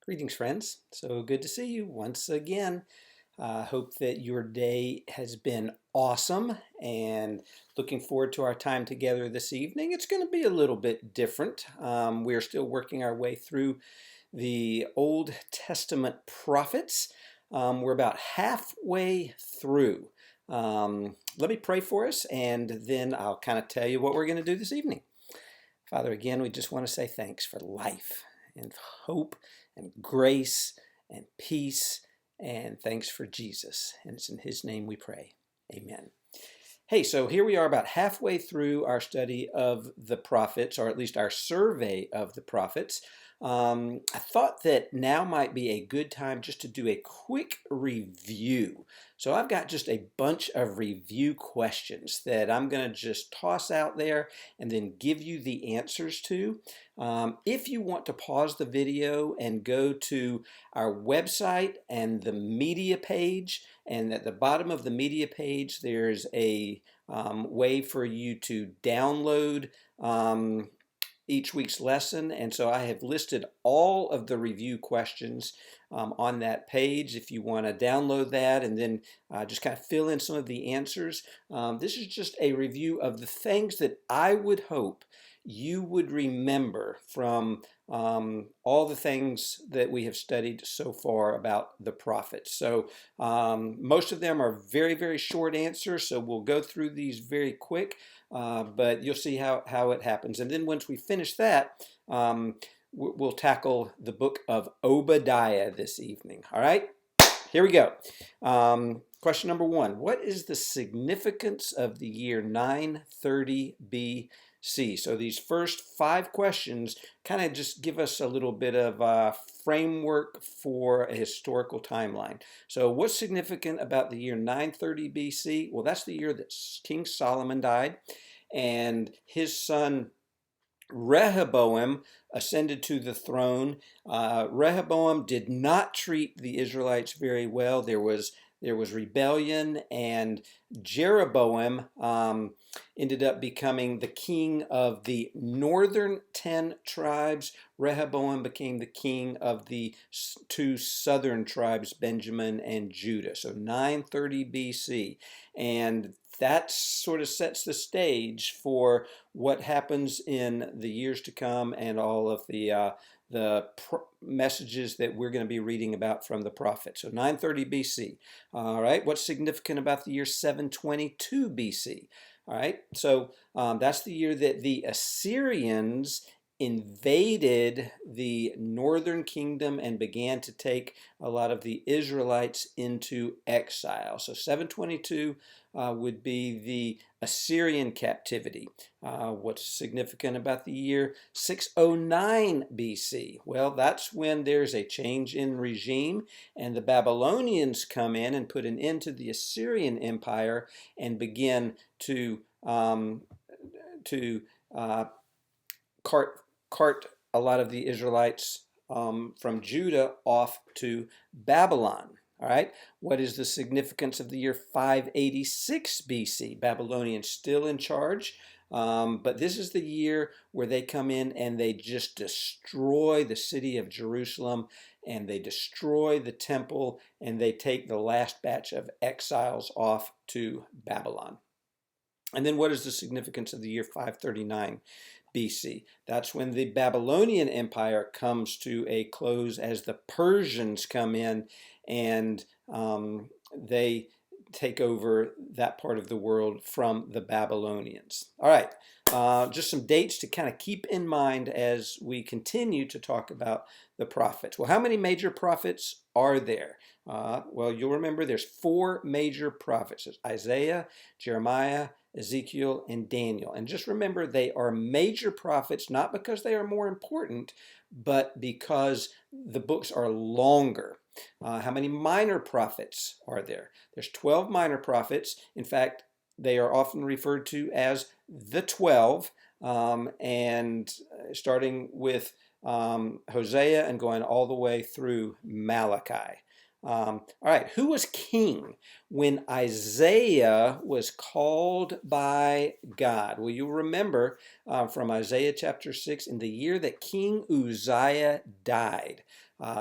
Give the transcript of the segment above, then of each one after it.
Greetings, friends. So good to see you once again. Hope that your day has been awesome and looking forward to our time together this evening. It's going to be a little bit different. We're still working our way through the Old Testament prophets. We're about halfway through. Let me pray for us and then I'll kind of tell you what we're going to do this evening. Father, again, we just want to say thanks for life and hope and grace and peace, and thanks for Jesus. And it's in his name we pray. Amen. Hey, so here we are about halfway through our study of the prophets, or at least our survey of the prophets. I thought that now might be a good time just to do a quick review. So I've got just a bunch of review questions that I'm going to just toss out there and then give you the answers to. If you want to pause the video and go to our website and the media page, and at the bottom of the media page there's a way for you to download each week's lesson, and so I have listed all of the review questions on that page if you want to download that and then just kind of fill in some of the answers. This is just a review of the things that I would hope you would remember from all the things that we have studied so far about the prophets. So most of them are very, very short answers, so we'll go through these very quick, but you'll see how it happens. And then once we finish that, we'll tackle the book of Obadiah this evening. All right, here we go. Question number one: what is the significance of the year 930 BC? So these first 5 questions kind of just give us a little bit of a framework for a historical timeline. So what's significant about the year 930 BC? Well, that's the year that King Solomon died, and his son Rehoboam ascended to the throne. Rehoboam did not treat the Israelites very well. There was rebellion, and Jeroboam ended up becoming the king of the northern 10 tribes. Rehoboam became the king of the 2 southern tribes, Benjamin and Judah. So 930 BC. And that sort of sets the stage for what happens in the years to come and all of the messages that we're going to be reading about from the prophets. So 930 BC. All right, what's significant about the year 722 BC? All right, so that's the year that the Assyrians invaded the northern kingdom and began to take a lot of the Israelites into exile. So 722 would be the Assyrian captivity. What's significant about the year 609 BC? Well, that's when there's a change in regime, and the Babylonians come in and put an end to the Assyrian Empire and begin to cart a lot of the Israelites from Judah off to Babylon. All right, what is the significance of the year 586 BC? Babylonians still in charge, but this is the year where they come in and they just destroy the city of Jerusalem, and they destroy the temple, and they take the last batch of exiles off to Babylon. And then what is the significance of the year 539 BC? That's when the Babylonian Empire comes to a close as the Persians come in and they take over that part of the world from the Babylonians. All right, just some dates to kind of keep in mind as we continue to talk about the prophets. Well, how many major prophets are there? Well, you'll remember there's 4 major prophets. There's Isaiah, Jeremiah, Ezekiel, and Daniel. And just remember, they are major prophets, not because they are more important, but because the books are longer. How many minor prophets are there? There's 12 minor prophets. In fact, they are often referred to as the 12, and starting with Hosea and going all the way through Malachi. All right, who was king when Isaiah was called by God? Well, you'll remember from Isaiah chapter 6, in the year that King Uzziah died.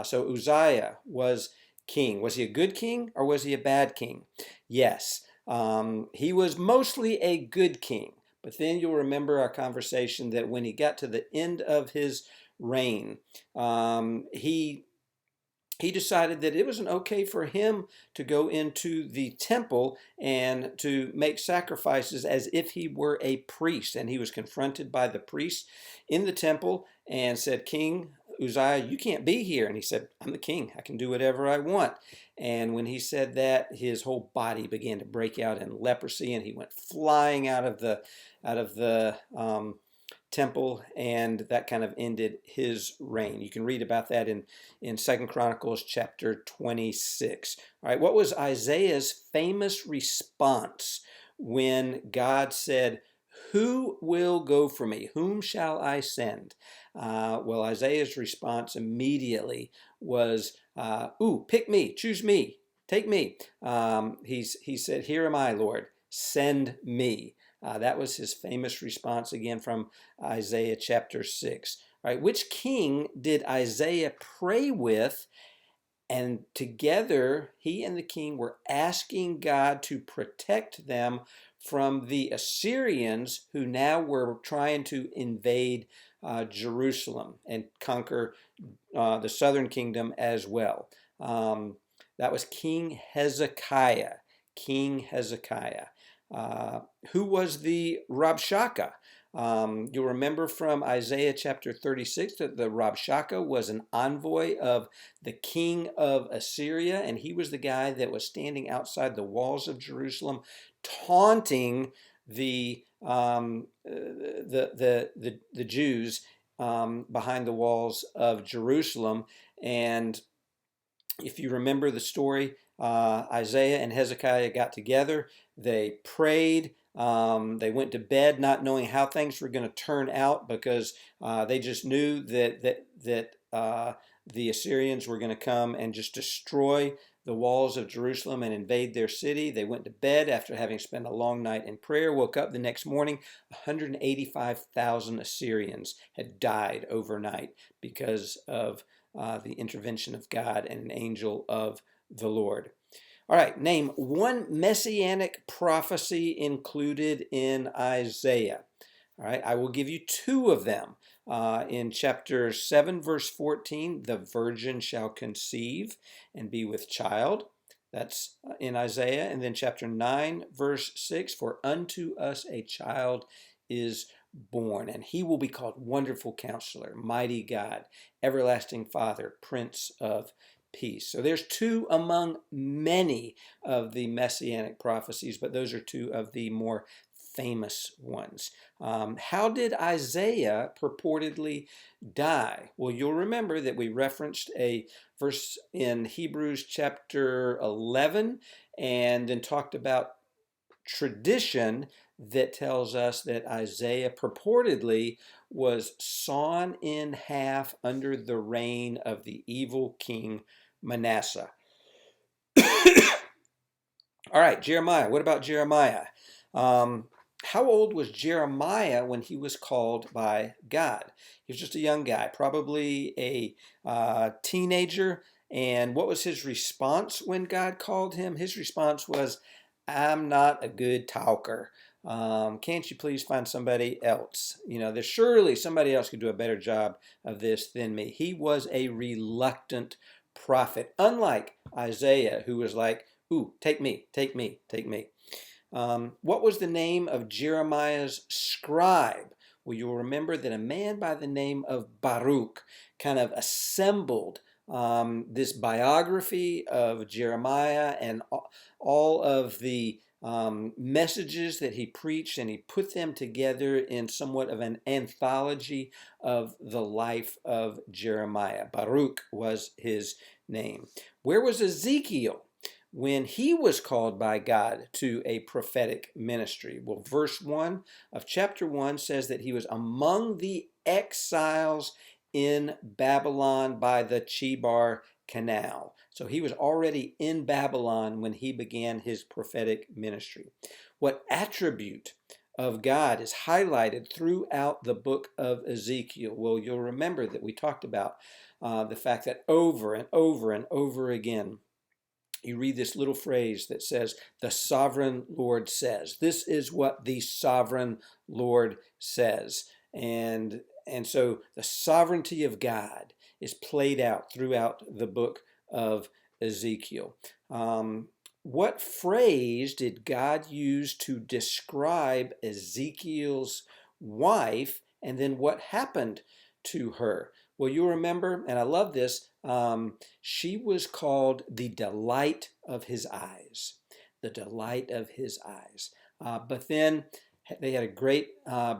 So Uzziah was king. Was he a good king or was he a bad king? Yes, he was mostly a good king. But then you'll remember our conversation that when he got to the end of his reign, he decided that it wasn't okay for him to go into the temple and to make sacrifices as if he were a priest. And he was confronted by the priests in the temple and said, King Uzziah, you can't be here. And he said, I'm the king. I can do whatever I want. And when he said that, his whole body began to break out in leprosy, and he went flying out of the temple, and that kind of ended his reign. You can read about that in 2 Chronicles chapter 26. All right, what was Isaiah's famous response when God said, who will go for me? Whom shall I send? Well, Isaiah's response immediately was, pick me, choose me, take me. He said, here am I, Lord, send me. That was his famous response again from Isaiah chapter 6. All right, which king did Isaiah pray with? And together, he and the king were asking God to protect them from the Assyrians, who now were trying to invade Jerusalem and conquer the southern kingdom as well. That was King Hezekiah. King Hezekiah. Who was the Rabshakeh? You'll remember from Isaiah chapter 36 that the Rabshakeh was an envoy of the king of Assyria, and he was the guy that was standing outside the walls of Jerusalem, taunting the Jews behind the walls of Jerusalem. And if you remember the story, Isaiah and Hezekiah got together. They prayed. They went to bed not knowing how things were going to turn out, because they just knew that the Assyrians were going to come and just destroy the walls of Jerusalem and invade their city. They went to bed after having spent a long night in prayer, woke up the next morning. 185,000 Assyrians had died overnight because of the intervention of God and an angel of the Lord. All right, name one messianic prophecy included in Isaiah. All right, I will give you two of them. In chapter 7, verse 14, the virgin shall conceive and be with child. That's in Isaiah. And then chapter 9, verse 6, for unto us a child is born, and he will be called Wonderful Counselor, Mighty God, Everlasting Father, Prince of Peace. So there's two among many of the messianic prophecies, but those are two of the more famous ones. How did Isaiah purportedly die? Well, you'll remember that we referenced a verse in Hebrews chapter 11 and then talked about tradition that tells us that Isaiah purportedly was sawn in half under the reign of the evil king Manasseh. All right, Jeremiah. What about Jeremiah? How old was Jeremiah when he was called by God? He was just a young guy, probably a teenager. And what was his response when God called him? His response was, I'm not a good talker. Can't you please find somebody else? There's surely somebody else could do a better job of this than me. He was a reluctant prophet, unlike Isaiah, who was like, ooh, take me, take me, take me. What was the name of Jeremiah's scribe? Well, you'll remember that a man by the name of Baruch kind of assembled this biography of Jeremiah and all of the messages that he preached, and he put them together in somewhat of an anthology of the life of Jeremiah. Baruch was his name. Where was Ezekiel when he was called by God to a prophetic ministry? Well, verse 1 of chapter 1 says that he was among the exiles in Babylon by the Chebar Canal. So he was already in Babylon when he began his prophetic ministry. What attribute of God is highlighted throughout the book of Ezekiel? Well, you'll remember that we talked about the fact that over and over and over again, you read this little phrase that says, the sovereign Lord says. This is what the sovereign Lord says. And so the sovereignty of God is played out throughout the book of Ezekiel. What phrase did God use to describe Ezekiel's wife, and then what happened to her? Well, you'll remember, and I love this, she was called the delight of his eyes. The delight of his eyes. But then they had a great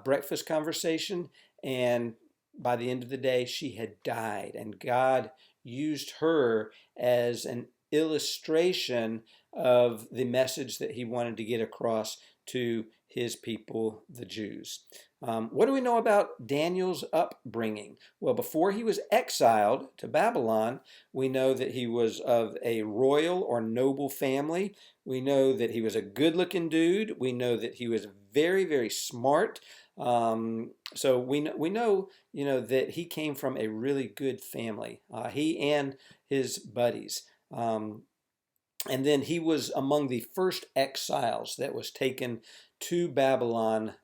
breakfast conversation, and by the end of the day, she had died, and God used her as an illustration of the message that he wanted to get across to his people, the Jews. What do we know about Daniel's upbringing? Well, before he was exiled to Babylon, we know that he was of a royal or noble family. We know that he was a good-looking dude. We know that he was very, very smart. So we know, that he came from a really good family. He and his buddies. And then he was among the first exiles that was taken to Babylon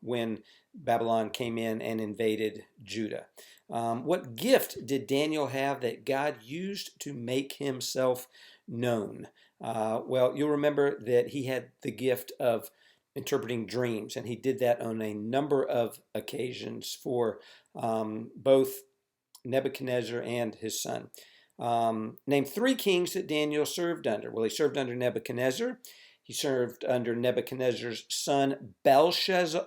when Babylon came in and invaded Judah. What gift did Daniel have that God used to make himself known? Well, you'll remember that he had the gift of interpreting dreams, and he did that on a number of occasions for both Nebuchadnezzar and his son. Name 3 kings that Daniel served under. Well, he served under Nebuchadnezzar. He served under Nebuchadnezzar's son Belshazzar,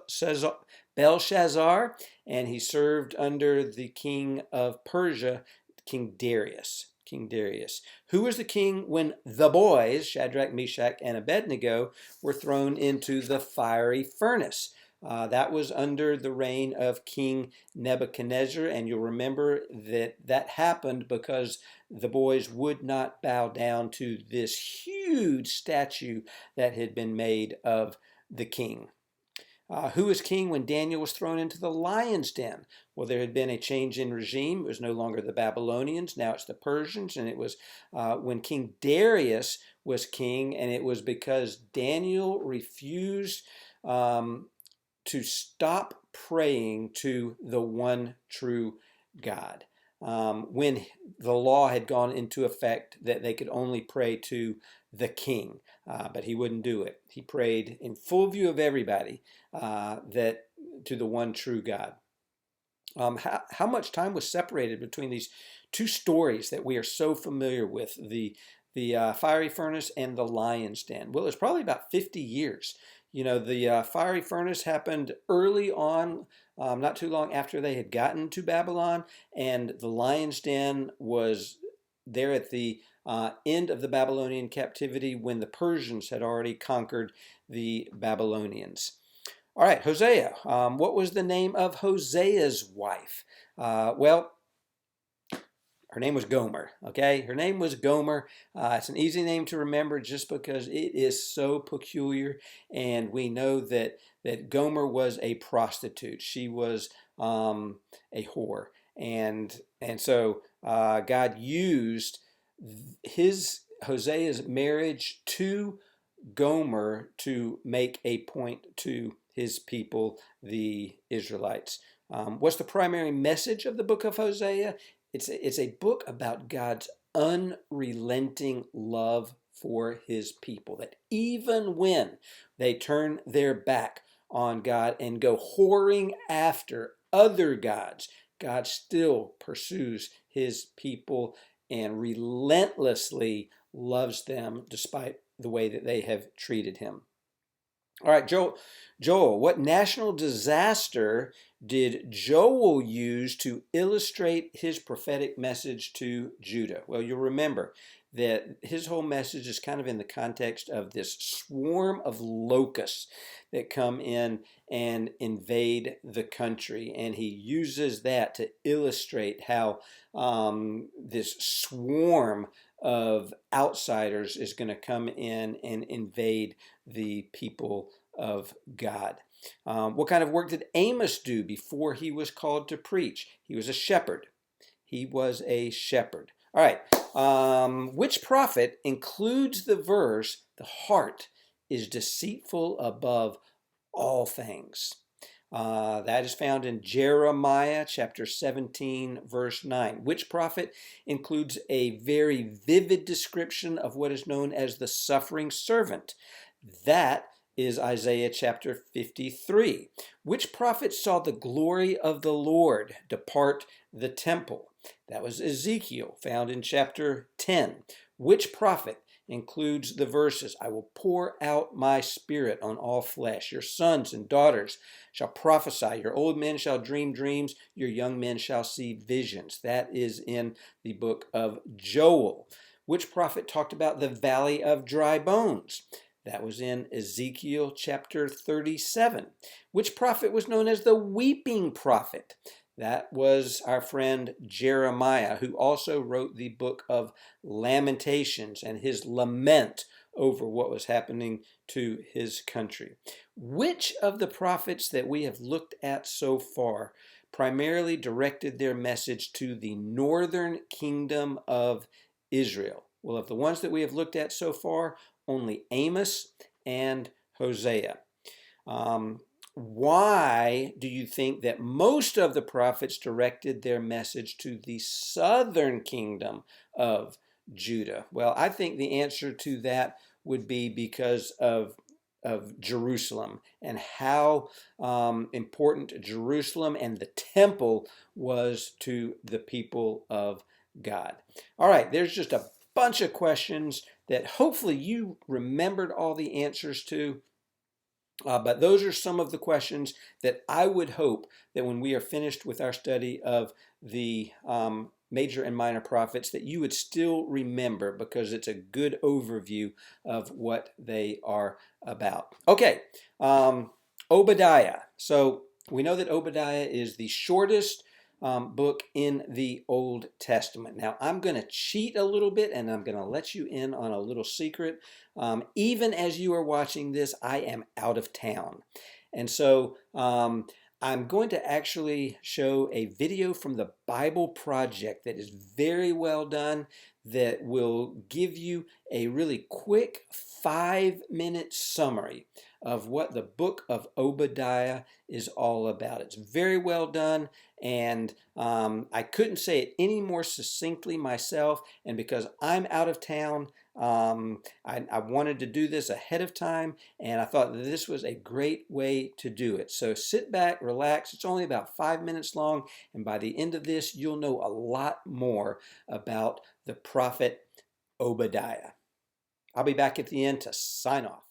and he served under the king of Persia, King Darius. King Darius. Who was the king when the boys, Shadrach, Meshach, and Abednego, were thrown into the fiery furnace? That was under the reign of King Nebuchadnezzar, and you'll remember that happened because the boys would not bow down to this huge statue that had been made of the king. Who was king when Daniel was thrown into the lion's den? Well, there had been a change in regime. It was no longer the Babylonians. Now it's the Persians. And it was when King Darius was king. And it was because Daniel refused to stop praying to the one true God. When the law had gone into effect that they could only pray to the king, but he wouldn't do it. He prayed in full view of everybody that to the one true God. How much time was separated between these 2 stories that we are so familiar with, the fiery furnace and the lion's den? Well, it's probably about 50 years. The fiery furnace happened early on, not too long after they had gotten to Babylon, and the lion's den was there at the end of the Babylonian captivity when the Persians had already conquered the Babylonians. All right, Hosea. What was the name of Hosea's wife? Well, her name was Gomer, okay? Her name was Gomer. It's an easy name to remember just because it is so peculiar, and we know that Gomer was a prostitute. She was a whore, and so God used Hosea's marriage to Gomer to make a point to his people, the Israelites. What's the primary message of the book of Hosea? It's a book about God's unrelenting love for his people, that even when they turn their back on God and go whoring after other gods, God still pursues his people and relentlessly loves them despite the way that they have treated him. All right, Joel, what national disaster did Joel use to illustrate his prophetic message to Judah? Well, you'll remember that his whole message is kind of in the context of this swarm of locusts that come in and invade the country. And he uses that to illustrate how this swarm of outsiders is going to come in and invade the people of God. What kind of work did Amos do before he was called to preach? He was a shepherd. He was a shepherd. All right. Which prophet includes the verse, "The heart is deceitful above all things"? That is found in Jeremiah chapter 17, verse 9. Which prophet includes a very vivid description of what is known as the suffering servant? That is Isaiah chapter 53. Which prophet saw the glory of the Lord depart the temple? That was Ezekiel, found in chapter 10. Which prophet includes the verses, "I will pour out my spirit on all flesh. Your sons and daughters shall prophesy. Your old men shall dream dreams. Your young men shall see visions"? That is in the book of Joel. Which prophet talked about the valley of dry bones? That was in Ezekiel chapter 37. Which prophet was known as the weeping prophet? That was our friend Jeremiah, who also wrote the book of Lamentations and his lament over what was happening to his country. Which of the prophets that we have looked at so far primarily directed their message to the northern kingdom of Israel? Well, of the ones that we have looked at so far, only Amos and Hosea. Why do you think that most of the prophets directed their message to the southern kingdom of Judah? Well, I think the answer to that would be because of Jerusalem and how important Jerusalem and the temple was to the people of God. All right, there's just a bunch of questions that hopefully you remembered all the answers to. But those are some of the questions that I would hope that when we are finished with our study of the major and minor prophets, that you would still remember, because it's a good overview of what they are about. Okay, Obadiah. So we know that Obadiah is the shortest book in the Old Testament. Now, I'm going to cheat a little bit, and I'm going to let you in on a little secret. Even as you are watching this, I am out of town. And so I'm going to actually show a video from the Bible Project that is very well done, that will give you a really quick 5-minute summary of what the book of Obadiah is all about. It's very well done, and I couldn't say it any more succinctly myself, and because I'm out of town, I wanted to do this ahead of time, and I thought that this was a great way to do it. So sit back, relax. It's only about 5 minutes long, and by the end of this, you'll know a lot more about the prophet Obadiah. I'll be back at the end to sign off.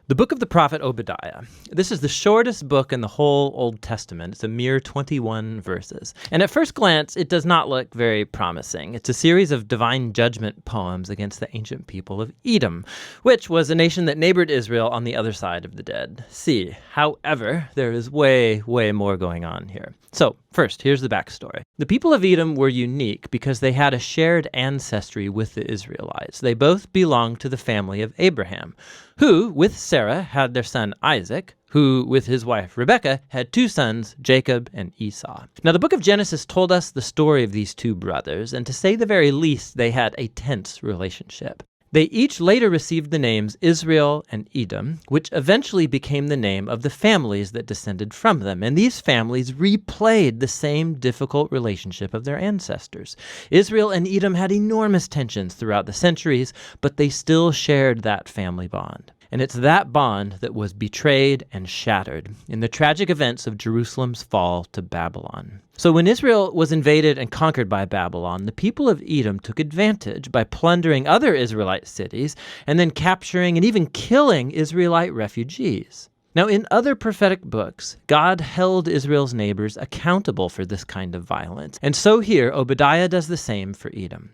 The book of the prophet Obadiah. This is the shortest book in the whole Old Testament. It's a mere 21 verses. And at first glance, it does not look very promising. It's a series of divine judgment poems against the ancient people of Edom, which was a nation that neighbored Israel on the other side of the Dead Sea. However, there is way, way more going on here. So, first, here's the backstory. The people of Edom were unique because they had a shared ancestry with the Israelites. They both belonged to the family of Abraham, who, with Sarah, had their son Isaac, who, with his wife Rebekah, had 2 sons, Jacob and Esau. Now, the book of Genesis told us the story of these 2 brothers, and to say the very least, they had a tense relationship. They each later received the names Israel and Edom, which eventually became the name of the families that descended from them. And these families replayed the same difficult relationship of their ancestors. Israel and Edom had enormous tensions throughout the centuries, but they still shared that family bond. And it's that bond that was betrayed and shattered in the tragic events of Jerusalem's fall to Babylon. So when Israel was invaded and conquered by Babylon, the people of Edom took advantage by plundering other Israelite cities and then capturing and even killing Israelite refugees. Now, in other prophetic books, God held Israel's neighbors accountable for this kind of violence. And so here, Obadiah does the same for Edom.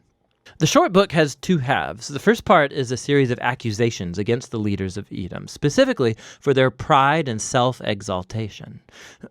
The short book has two halves. The first part is a series of accusations against the leaders of Edom, specifically for their pride and self-exaltation.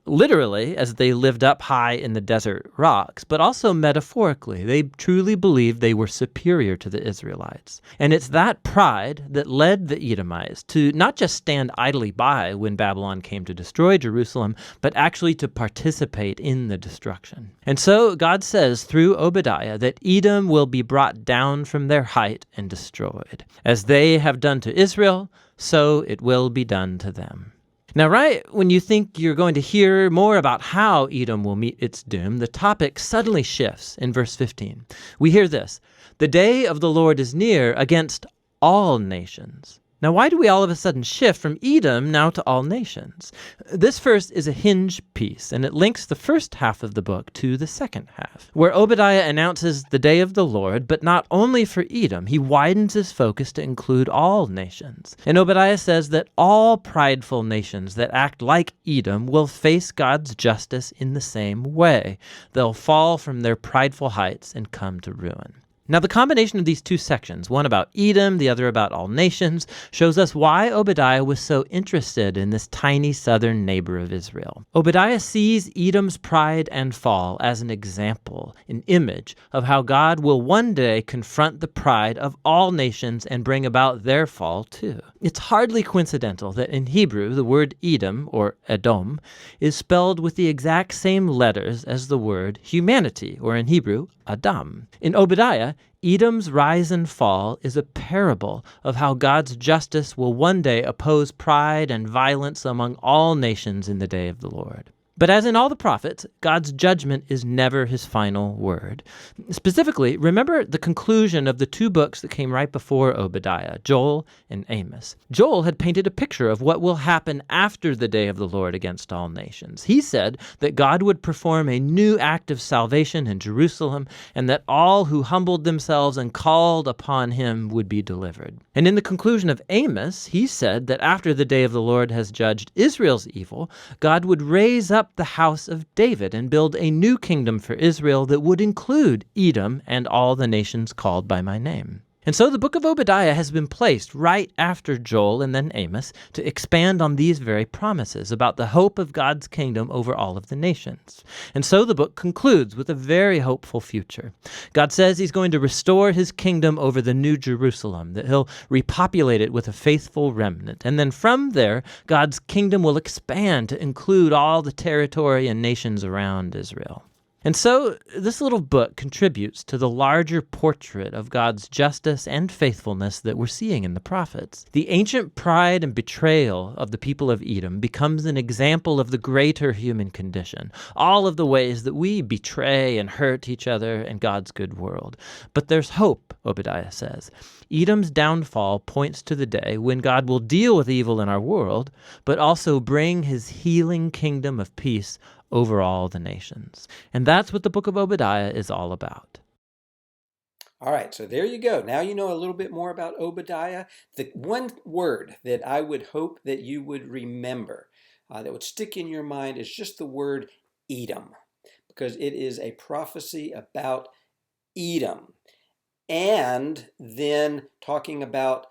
Literally, as they lived up high in the desert rocks, but also metaphorically, they truly believed they were superior to the Israelites. And it's that pride that led the Edomites to not just stand idly by when Babylon came to destroy Jerusalem, but actually to participate in the destruction. And so God says through Obadiah that Edom will be brought down from their height and destroyed. As they have done to Israel, so it will be done to them. Now, right when you think you're going to hear more about how Edom will meet its doom, the topic suddenly shifts in verse 15. We hear this: "The day of the Lord is near against all nations." Now, why do we all of a sudden shift from Edom now to all nations? This first is a hinge piece, and it links the first half of the book to the second half, where Obadiah announces the day of the Lord, but not only for Edom. He widens his focus to include all nations. And Obadiah says that all prideful nations that act like Edom will face God's justice in the same way. They'll fall from their prideful heights and come to ruin. Now, the combination of these two sections, one about Edom, the other about all nations, shows us why Obadiah was so interested in this tiny southern neighbor of Israel. Obadiah sees Edom's pride and fall as an example, an image of how God will one day confront the pride of all nations and bring about their fall too. It's hardly coincidental that in Hebrew, the word Edom, or Edom, is spelled with the exact same letters as the word humanity, or in Hebrew, Adam. In Obadiah, Edom's rise and fall is a parable of how God's justice will one day oppose pride and violence among all nations in the day of the Lord. But as in all the prophets, God's judgment is never his final word. Specifically, remember the conclusion of the two books that came right before Obadiah, Joel and Amos. Joel had painted a picture of what will happen after the day of the Lord against all nations. He said that God would perform a new act of salvation in Jerusalem, and that all who humbled themselves and called upon him would be delivered. And in the conclusion of Amos, he said that after the day of the Lord has judged Israel's evil, God would raise up the house of David and build a new kingdom for Israel that would include Edom and all the nations called by my name. And so the book of Obadiah has been placed right after Joel and then Amos to expand on these very promises about the hope of God's kingdom over all of the nations. And so the book concludes with a very hopeful future. God says he's going to restore his kingdom over the New Jerusalem, that he'll repopulate it with a faithful remnant. And then from there, God's kingdom will expand to include all the territory and nations around Israel. And so this little book contributes to the larger portrait of God's justice and faithfulness that we're seeing in the prophets. The ancient pride and betrayal of the people of Edom becomes an example of the greater human condition, all of the ways that we betray and hurt each other in God's good world. But there's hope, Obadiah says. Edom's downfall points to the day when God will deal with evil in our world, but also bring his healing kingdom of peace over all the nations. And that's what the book of Obadiah is all about. All right, so there you go. Now you know a little bit more about Obadiah. The one word that I would hope that you would remember, that would stick in your mind, is just the word Edom, because it is a prophecy about Edom. And then talking about,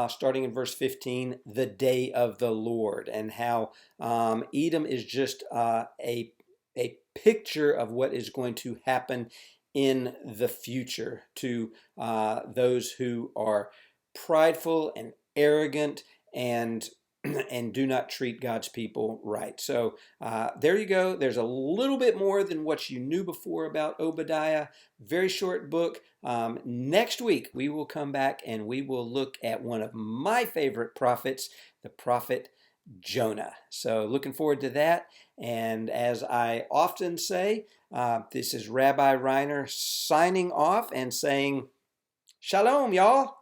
starting in verse 15, the day of the Lord, and how Edom is just a picture of what is going to happen in the future to those who are prideful and arrogant and and do not treat God's people right. So there you go. There's a little bit more than what you knew before about Obadiah. Very short book. Next week, we will come back and we will look at one of my favorite prophets, the prophet Jonah. So looking forward to that. And as I often say, this is Rabbi Reiner signing off and saying, Shalom, y'all.